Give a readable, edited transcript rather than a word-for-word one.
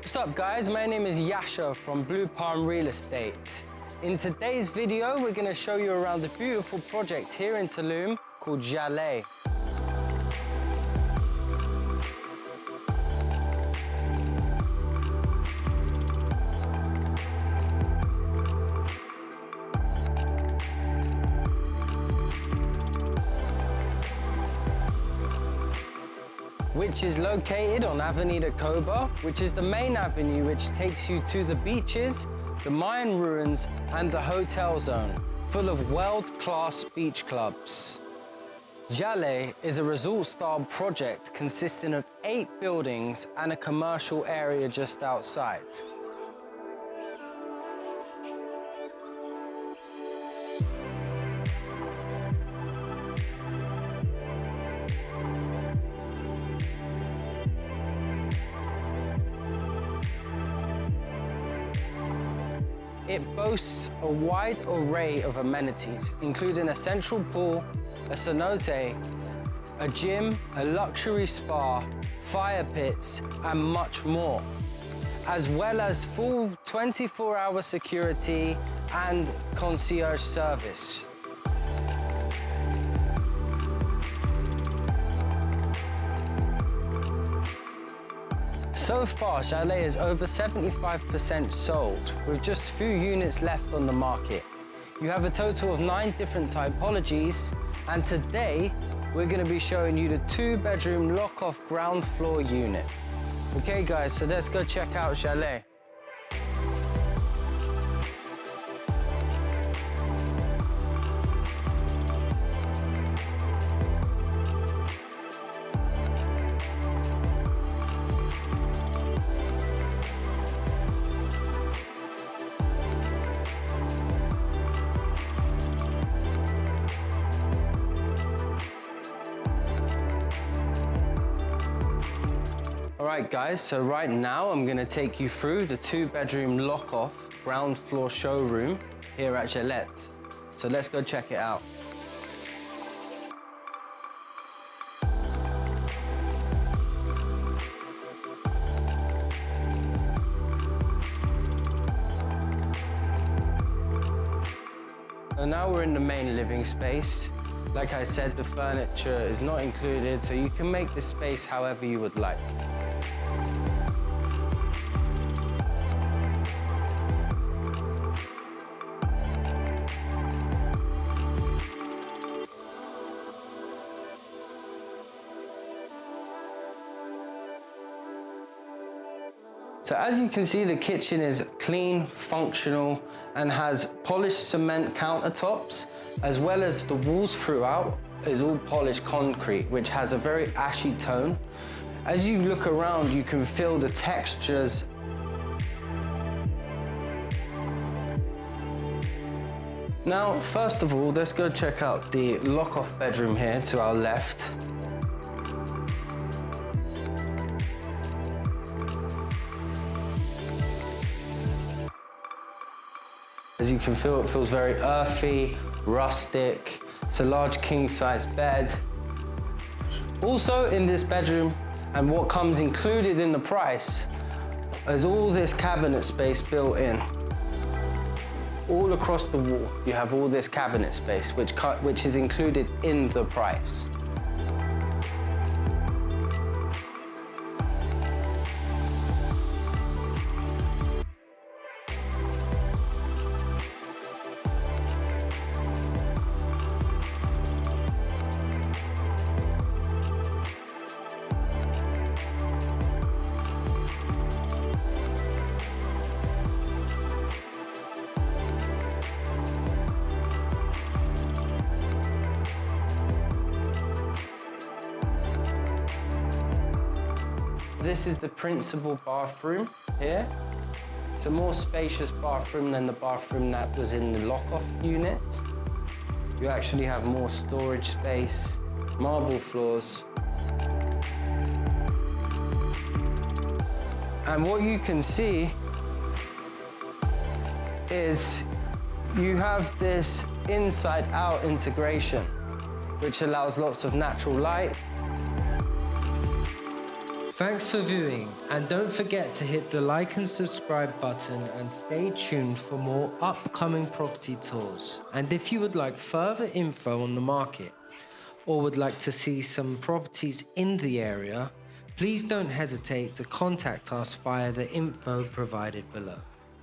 What's up guys, my name is Yasha from Blue Palm Real Estate. In today's video, we're going to show you around the beautiful project here in Tulum called XALET. Which is located on Avenida COBA, which is the main avenue which takes you to the beaches, the Mayan ruins, and the hotel zone, full of world-class beach clubs. XALET is a resort-style project consisting of 8 buildings and a commercial area just outside. It boasts a wide array of amenities, including a central pool, a cenote, a gym, a luxury spa, fire pits, and much more, as well as full 24-hour security and concierge service. So far, XALET is over 75% sold, with just a few units left on the market. You have a total of 9 different typologies, and today we're going to be showing you the 2-bedroom lock-off ground floor unit. Okay guys, so let's go check out XALET. Alright guys, so right now I'm going to take you through the 2-bedroom lock-off ground floor showroom here at XALET. So let's go check it out. So now we're in the main living space. Like I said, the furniture is not included, so you can make the space however you would like. So as you can see, the kitchen is clean, functional, and has polished cement countertops, as well as the walls throughout is all polished concrete, which has a very ashy tone. As you look around, you can feel the textures. Now, first of all, let's go check out the lock-off bedroom here to our left. As you can feel, it feels very earthy, rustic. It's a large king-size bed. Also in this bedroom, and what comes included in the price, is all this cabinet space built in. All across the wall, you have all this cabinet space, which is included in the price. This is the principal bathroom here. It's a more spacious bathroom than the bathroom that was in the lock-off unit. You actually have more storage space, marble floors. And what you can see is you have this inside-out integration, which allows lots of natural light. Thanks for viewing, and don't forget to hit the like and subscribe button and stay tuned for more upcoming property tours. And if you would like further info on the market or would like to see some properties in the area, please don't hesitate to contact us via the info provided below.